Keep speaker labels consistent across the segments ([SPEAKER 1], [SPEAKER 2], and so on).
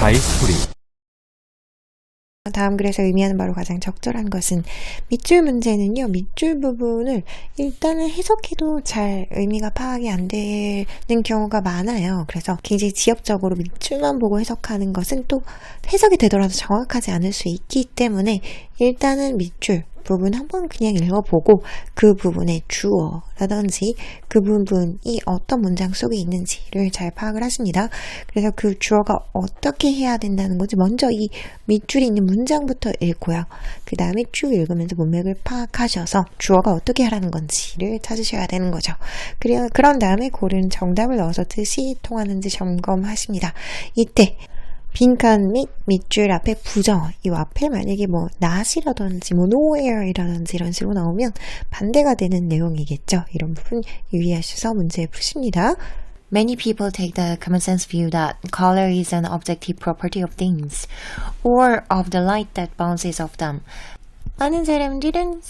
[SPEAKER 1] 하이스토리.
[SPEAKER 2] 다음 글에서 의미하는 바로 가장 적절한 것은 밑줄 문제는요. 밑줄 부분을 일단은 해석해도 잘 의미가 파악이 안 되는 경우가 많아요. 그래서 굉장히 지엽적으로 밑줄만 보고 해석하는 것은 또 해석이 되더라도 정확하지 않을 수 있기 때문에 일단은 밑줄 부분 한번 그냥 읽어보고 그 부분의 주어라든지 그 부분이 어떤 문장 속에 있는지를 잘 파악을 하십니다. 그래서 그 주어가 어떻게 해야 된다는 건지 먼저 이 밑줄이 있는 문장부터 읽고요. 그 다음에 쭉 읽으면서 문맥을 파악하셔서 주어가 어떻게 하라는 건지를 찾으셔야 되는 거죠. 그런 다음에 고른 정답을 넣어서 뜻이 통하는지 점검하십니다. 이때 빈칸 및 밑줄 앞에 부정어, 이 앞에 만약에 뭐 not이라든지 뭐 nowhere이라든지 이런 식으로 나오면 반대가 되는 내용이겠죠. 이런 부분 유의하셔서 문제 푸십니다.
[SPEAKER 3] Many people take the common sense view that color is an objective property of things or of the light that bounces off them. 많은 사람들은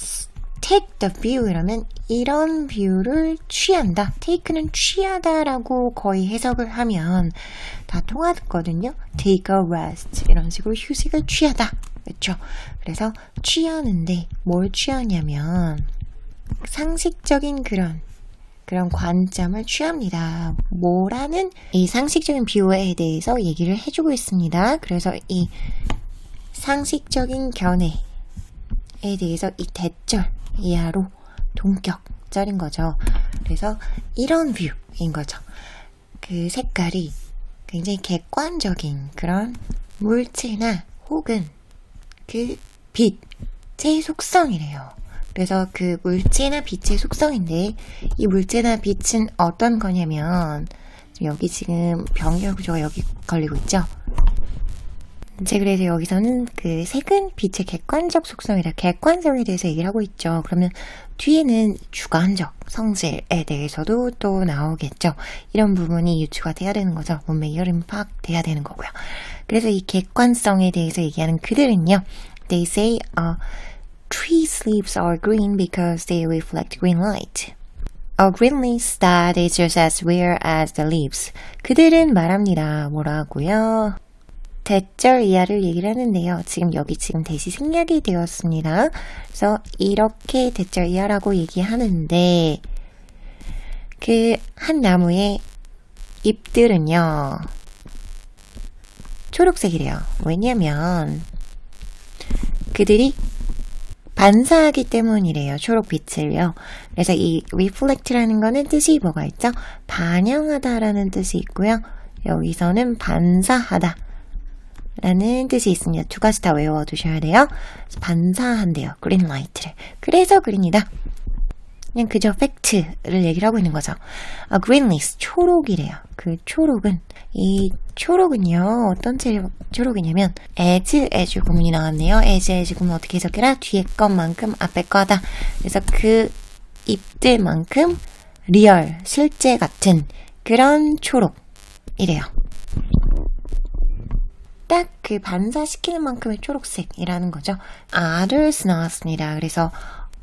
[SPEAKER 3] take the view 이러면 이런 뷰를 취한다. take는 취하다라고 거의 해석을 하면 다 통하거든요. take a rest 이런 식으로 휴식을 취하다. 그렇죠? 그래서 취하는데 뭘 취하냐면 상식적인 그런 관점을 취합니다. 뭐라는 이 상식적인 뷰에 대해서 얘기를 해주고 있습니다. 그래서 이 상식적인 견해에 대해서 이 대절 이하로 동격절인 거죠. 그래서 이런 뷰인 거죠. 그 색깔이 굉장히 객관적인 그런 물체나 혹은 그 빛의 속성이래요. 그래서 그 물체나 빛의 속성인데 이 물체나 빛은 어떤 거냐면 여기 지금 병렬 구조가 여기 걸리고 있죠. 이제 그래서 여기서는 그 색은 빛의 객관적 속성이다. 객관성에 대해서 얘기를 하고 있죠. 그러면 뒤에는 주관적 성질에 대해서도 또 나오겠죠. 이런 부분이 유추가 돼야 되는 거죠. 문맥이 흐름 파악돼야 되는 거고요. 그래서 이 객관성에 대해서 얘기하는 그들은요. They say tree leaves are green because they reflect green light. A green leaf that is just as rare as the leaves. 그들은 말합니다. 뭐라고요? 대절 이하를 얘기를 하는데요. 지금 대시 생략이 되었습니다. 그래서 이렇게 대절 이하라고 얘기하는데 그 한 나무의 잎들은요. 초록색이래요. 왜냐면 그들이 반사하기 때문이래요. 초록빛을요. 그래서 이 reflect라는 거는 뜻이 뭐가 있죠? 반영하다라는 뜻이 있고요. 여기서는 반사하다 라는 뜻이 있습니다. 두 가지 다 외워두셔야 돼요. 반사한대요. 그린 라이트를. 그래서 그린이다. 그냥 그저 팩트를 얘기를 하고 있는 거죠. green leaf, 초록이래요. 그 초록은 이 초록은요. 어떤 초록이냐면 as 구문이 나왔네요. as 구문 어떻게 해석해라? 뒤에 것만큼 앞에 거다. 그래서 그 잎들만큼 리얼, 실제 같은 그런 초록이래요. 딱 그 반사시키는 만큼의 초록색이라는 거죠. others 나왔습니다. 그래서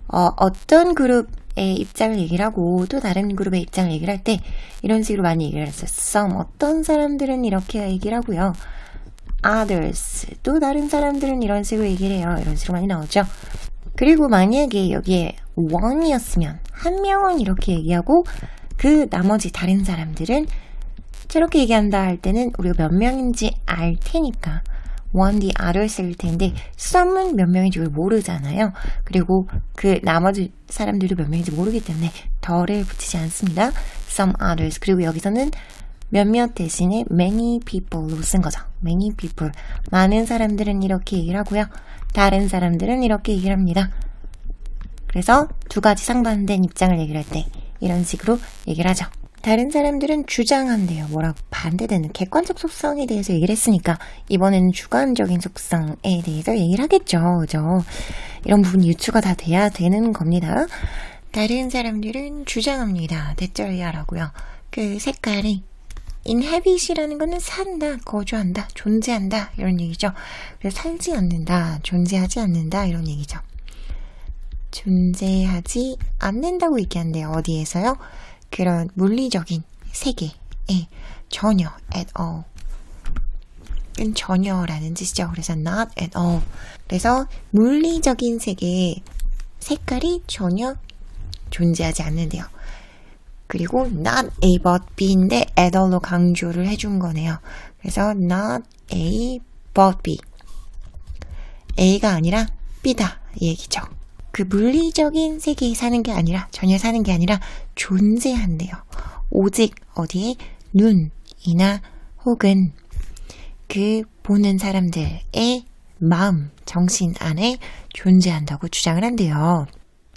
[SPEAKER 3] 어떤 그룹의 입장을 얘기를 하고 또 다른 그룹의 입장을 얘기를 할 때 이런 식으로 많이 얘기를 했어요. some 어떤 사람들은 이렇게 얘기를 하고요. others 또 다른 사람들은 이런 식으로 얘기를 해요. 이런 식으로 많이 나오죠. 그리고 만약에 여기에 one이었으면 한 명은 이렇게 얘기하고 그 나머지 다른 사람들은 저렇게 얘기한다 할 때는 우리가 몇 명인지 알 테니까 one, the others일 텐데 some은 몇 명인지 우리 모르잖아요. 그리고 그 나머지 사람들도 몇 명인지 모르기 때문에 더를 붙이지 않습니다. some others. 그리고 여기서는 몇몇 대신에 many people로 쓴 거죠. many people. 많은 사람들은 이렇게 얘기를 하고요. 다른 사람들은 이렇게 얘기를 합니다. 그래서 두 가지 상반된 입장을 얘기를 할 때 이런 식으로 얘기를 하죠. 다른 사람들은 주장한대요. 뭐라고 반대되는 객관적 속성에 대해서 얘기를 했으니까 이번에는 주관적인 속성에 대해서 얘기를 하겠죠. 그죠? 이런 부분이 유추가 다 돼야 되는 겁니다. 다른 사람들은 주장합니다. 대절이야라고요. 그 색깔이 inhabit이라는 거는 산다, 거주한다, 존재한다 이런 얘기죠. 그래서 살지 않는다, 존재하지 않는다 이런 얘기죠. 존재하지 않는다고 얘기한대요. 어디에서요? 그런 물리적인 세계에 전혀 at all
[SPEAKER 2] 전혀라는 뜻이죠. 그래서 not at all. 그래서 물리적인 세계에 색깔이 전혀 존재하지 않는데요. 그리고 not A but B인데 at all로 강조를 해준 거네요. 그래서 not A but B. A가 아니라 B다 이 얘기죠. 그 물리적인 세계에 사는 게 아니라 전혀 사는 게 아니라 존재한대요. 오직 어디에 눈이나 혹은 그 보는 사람들의 마음, 정신 안에 존재한다고 주장을 한대요.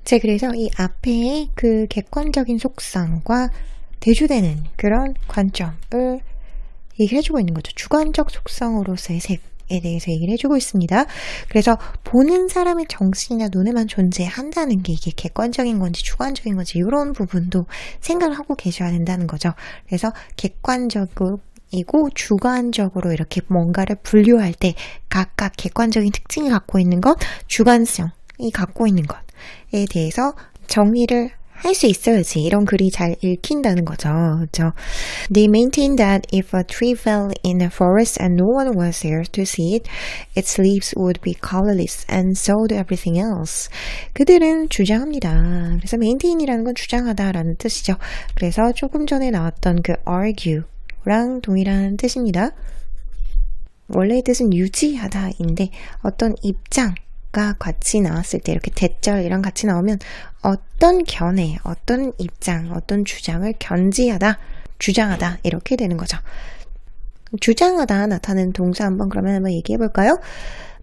[SPEAKER 2] 자, 그래서 이 앞에 그 객관적인 속성과 대조되는 그런 관점을 얘기를 해주고 있는 거죠. 주관적 속성으로서의 색에 대해서 얘기를 해주고 있습니다. 그래서 보는 사람의 정신이나 눈에만 존재한다는 게 이게 객관적인 건지 주관적인 건지 이런 부분도 생각을 하고 계셔야 된다는 거죠. 그래서 객관적으로 이고 주관적으로 이렇게 뭔가를 분류할 때 각각 객관적인 특징이 갖고 있는 것, 주관성이 갖고 있는 것에 대해서 정의를 할 수 있어야지 이런 글이 잘 읽힌다는 거죠. 그렇죠? They maintain that if a tree fell in a forest and no one was there to see it, its leaves would be colorless and so do everything else. 그들은 주장합니다. 그래서 maintain이라는 건 주장하다라는 뜻이죠. 그래서 조금 전에 나왔던 그 argue 랑 동일한 뜻입니다. 원래의 뜻은 유지하다인데 어떤 입장과 같이 나왔을 때 이렇게 대절이랑 같이 나오면 어떤 견해, 어떤 입장, 어떤 주장을 견지하다, 주장하다 이렇게 되는 거죠. 주장하다 나타나는 동사 한번 얘기해 볼까요?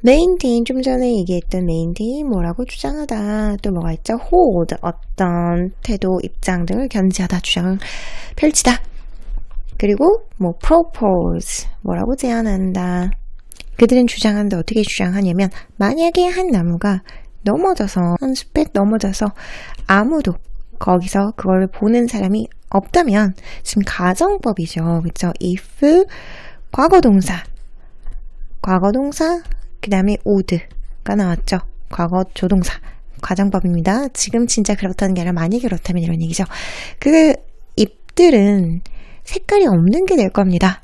[SPEAKER 2] maintain, 좀 전에 얘기했던 maintain 뭐라고 주장하다, 또 뭐가 있죠? hold, 어떤 태도, 입장 등을 견지하다, 주장을 펼치다. 그리고 뭐 propose, 뭐라고 제안한다. 그들은 주장하는데 어떻게 주장하냐면 만약에 한 나무가 넘어져서 한 숲에 넘어져서 아무도 거기서 그걸 보는 사람이 없다면 지금 가정법이죠. 그렇죠? if 과거동사 그 다음에 would가 나왔죠. 과거 조동사 가정법입니다. 지금 진짜 그렇다는 게 아니라 만약에 그렇다면 이런 얘기죠. 그 잎들은 색깔이 없는 게 될 겁니다.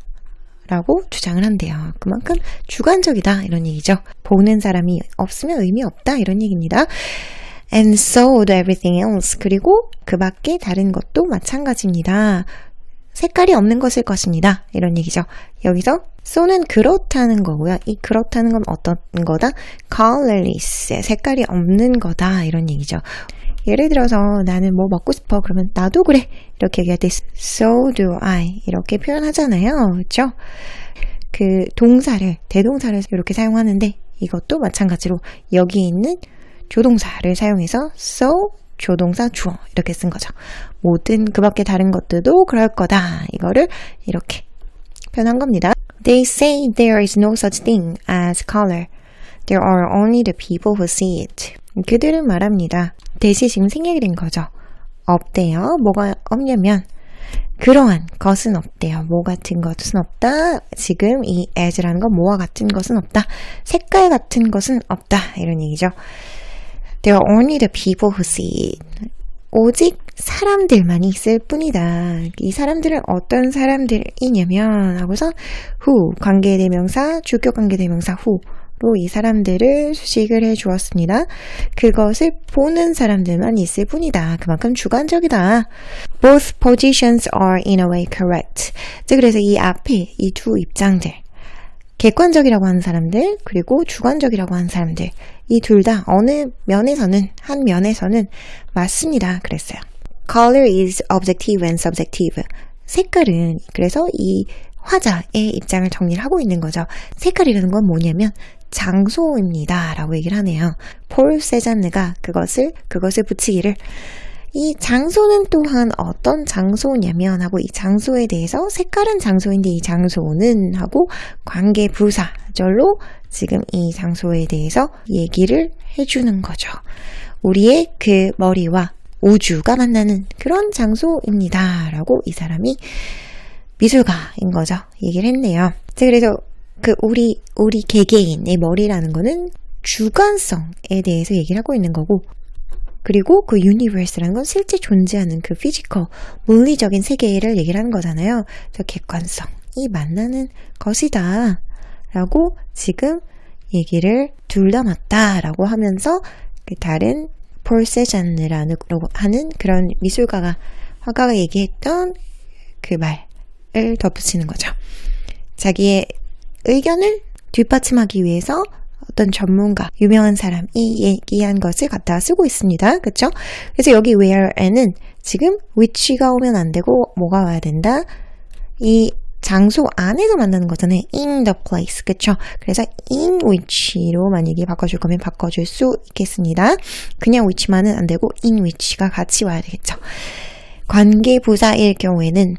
[SPEAKER 2] 라고 주장을 한대요. 그만큼 주관적이다 이런 얘기죠. 보는 사람이 없으면 의미 없다 이런 얘기입니다. And so do everything else. 그리고 그 밖에 다른 것도 마찬가지입니다. 색깔이 없는 것일 것입니다. 이런 얘기죠. 여기서 so는 그렇다는 거고요. 이 그렇다는 건 어떤 거다? colorless. 색깔이 없는 거다 이런 얘기죠. 예를 들어서 나는 뭐 먹고 싶어 그러면 나도 그래 이렇게 얘기할 때 so do I 이렇게 표현하잖아요. 그렇죠? 그 동사를 대동사를 이렇게 사용하는데 이것도 마찬가지로 여기 있는 조동사를 사용해서 so 조동사 주어 이렇게 쓴 거죠. 모든 그 밖에 다른 것들도 그럴 거다. 이거를 이렇게 표현한 겁니다. They say there is no such thing as color. There are only the people who see it. 그들은 말합니다. 대시 지금 생략이 된 거죠. 없대요. 뭐가 없냐면 그러한 것은 없대요. 뭐 같은 것은 없다. 지금 이 as라는 건 뭐와 같은 것은 없다. 색깔 같은 것은 없다. 이런 얘기죠. There are only the people who see it. 오직 사람들만이 있을 뿐이다. 이 사람들은 어떤 사람들이냐면 하고서 who 관계대명사, 주격 관계대명사 who로 이 사람들을 수식을 해주었습니다. 그것을 보는 사람들만 있을 뿐이다. 그만큼 주관적이다. Both positions are in a way correct. 그래서 이 앞에 이 두 입장들 객관적이라고 하는 사람들 그리고 주관적이라고 하는 사람들 이 둘 다 어느 면에서는 한 면에서는 맞습니다. 그랬어요. Color is objective and subjective. 색깔은 그래서 이 화자의 입장을 정리를 하고 있는 거죠. 색깔이라는 건 뭐냐면 장소입니다. 라고 얘기를 하네요. 폴 세잔느가 그것을 붙이기를 이 장소는 또한 어떤 장소냐면 하고 이 장소에 대해서 색깔은 장소인데 이 장소는 하고 관계 부사절로 지금 이 장소에 대해서 얘기를 해주는 거죠. 우리의 그 머리와 우주가 만나는 그런 장소입니다. 라고 이 사람이 미술가인 거죠. 얘기를 했네요. 그래서 그 우리 개개인의 머리라는 거는 주관성에 대해서 얘기를 하고 있는 거고 그리고 그 유니버스라는 건 실제 존재하는 그 피지컬, 물리적인 세계를 얘기를 하는 거잖아요. 그래서 객관성이 만나는 것이다 라고 지금 얘기를 둘 다 맞다라고 하면서 다른 폴 세잔느라는 하는 그런 미술가가 화가가 얘기했던 그 말을 덧붙이는 거죠. 자기의 의견을 뒷받침하기 위해서 어떤 전문가, 유명한 사람이 얘기한 것을 갖다가 쓰고 있습니다. 그쵸? 그래서 여기 where에는 지금 which가 오면 안 되고 뭐가 와야 된다? 이 장소 안에서 만드는 거잖아요. in the place. 그쵸? 그래서 in which로 만약에 바꿔줄 거면 바꿔줄 수 있겠습니다. 그냥 which만은 안 되고 in which가 같이 와야 되겠죠. 관계부사일 경우에는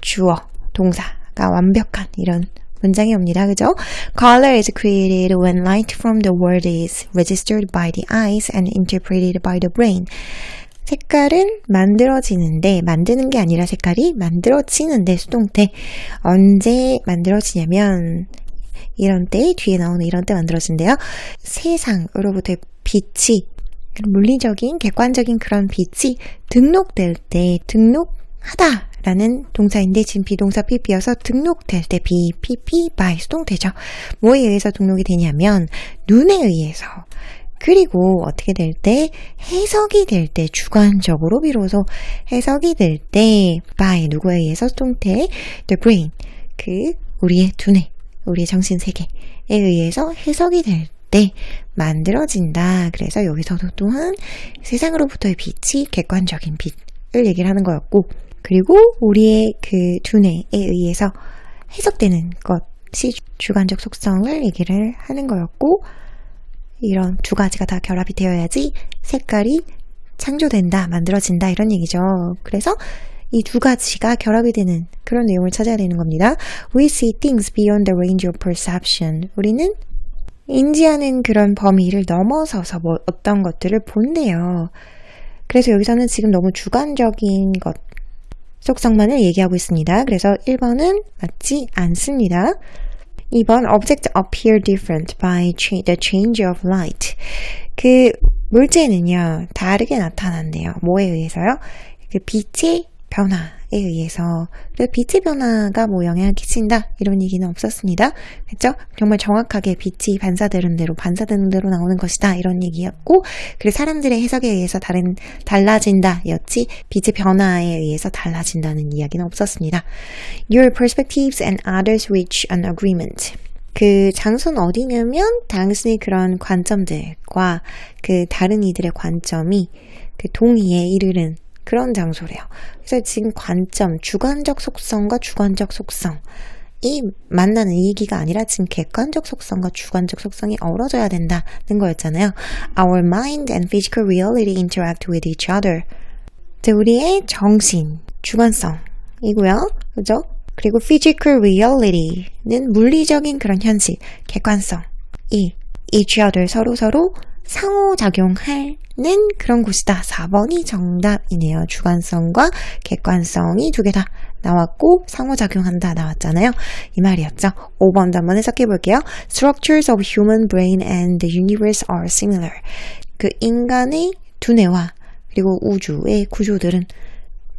[SPEAKER 2] 주어, 동사가 완벽한 이런 문장이 옵니다. 그죠? Color is created when light from the world is registered by the eyes and interpreted by the brain. 색깔은 만들어지는데, 만드는 게 아니라 색깔이 만들어지는데, 수동태. 언제 만들어지냐면, 이런 때, 뒤에 나오는 이런 때 만들어진대요. 세상으로부터의 빛이, 물리적인, 객관적인 그런 빛이 등록될 때, 등록하다 라는 동사인데, 지금 비동사 pp여서 등록될 때, pp, by 수동태죠. 뭐에 의해서 등록이 되냐면, 눈에 의해서. 그리고 어떻게 될 때? 해석이 될 때, 주관적으로 비로소 해석이 될 때, by 누구에 의해서 수동태, the brain, 우리의 두뇌, 우리의 정신세계에 의해서 해석이 될 때 만들어진다. 그래서 여기서도 또한 세상으로부터의 빛이 객관적인 빛을 얘기를 하는 거였고, 그리고 우리의 두뇌에 의해서 해석되는 것이 주관적 속성을 얘기를 하는 거였고, 이런 두 가지가 다 결합이 되어야지 색깔이 창조된다, 만들어진다 이런 얘기죠. 그래서 이 두 가지가 결합이 되는 그런 내용을 찾아야 되는 겁니다. We see things beyond the range of perception. 우리는 인지하는 그런 범위를 넘어서서 어떤 것들을 본대요. 그래서 여기서는 지금 너무 주관적인 것 속성만을 얘기하고 있습니다. 그래서 1번은 맞지 않습니다. 2번 Objects appear different by the change of light. 물체는요 다르게 나타난대요. 뭐에 의해서요? 빛의 변화에 의해서. 그래서 빛의 변화가 영향을 끼친다 이런 얘기는 없었습니다. 그렇죠? 정말 정확하게 빛이 반사되는 대로 나오는 것이다 이런 얘기였고, 그리고 사람들의 해석에 의해서 달라진다 였지 빛의 변화에 의해서 달라진다는 이야기는 없었습니다. Your perspectives and others reach an agreement. 장소는 어디냐면 당신의 그런 관점들과 다른 이들의 관점이 동의에 이르는 그런 장소래요. 그래서 지금 관점, 주관적 속성과 주관적 속성이 만나는 이 얘기가 아니라 지금 객관적 속성과 주관적 속성이 어우러져야 된다는 거였잖아요. Our mind and physical reality interact with each other. 우리의 정신, 주관성이고요. 그죠? 그리고 physical reality는 물리적인 그런 현실, 객관성이 each other 서로 상호작용하는 그런 곳이다. 4번이 정답이네요. 주관성과 객관성이 두 개 다 나왔고 상호작용한다 나왔잖아요. 이 말이었죠. 5번도 한번 해석해 볼게요. Structures of human brain and the universe are similar. 인간의 두뇌와 그리고 우주의 구조들은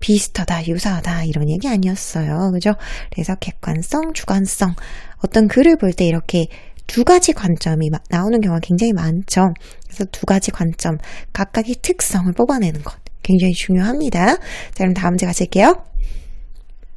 [SPEAKER 2] 비슷하다, 유사하다 이런 얘기 아니었어요. 그죠? 그래서 객관성, 주관성 어떤 글을 볼 때 이렇게 두 가지 관점이 나오는 경우가 굉장히 많죠. 그래서 두 가지 관점, 각각의 특성을 뽑아내는 것 굉장히 중요합니다. 자, 그럼 다음 문제 가실게요.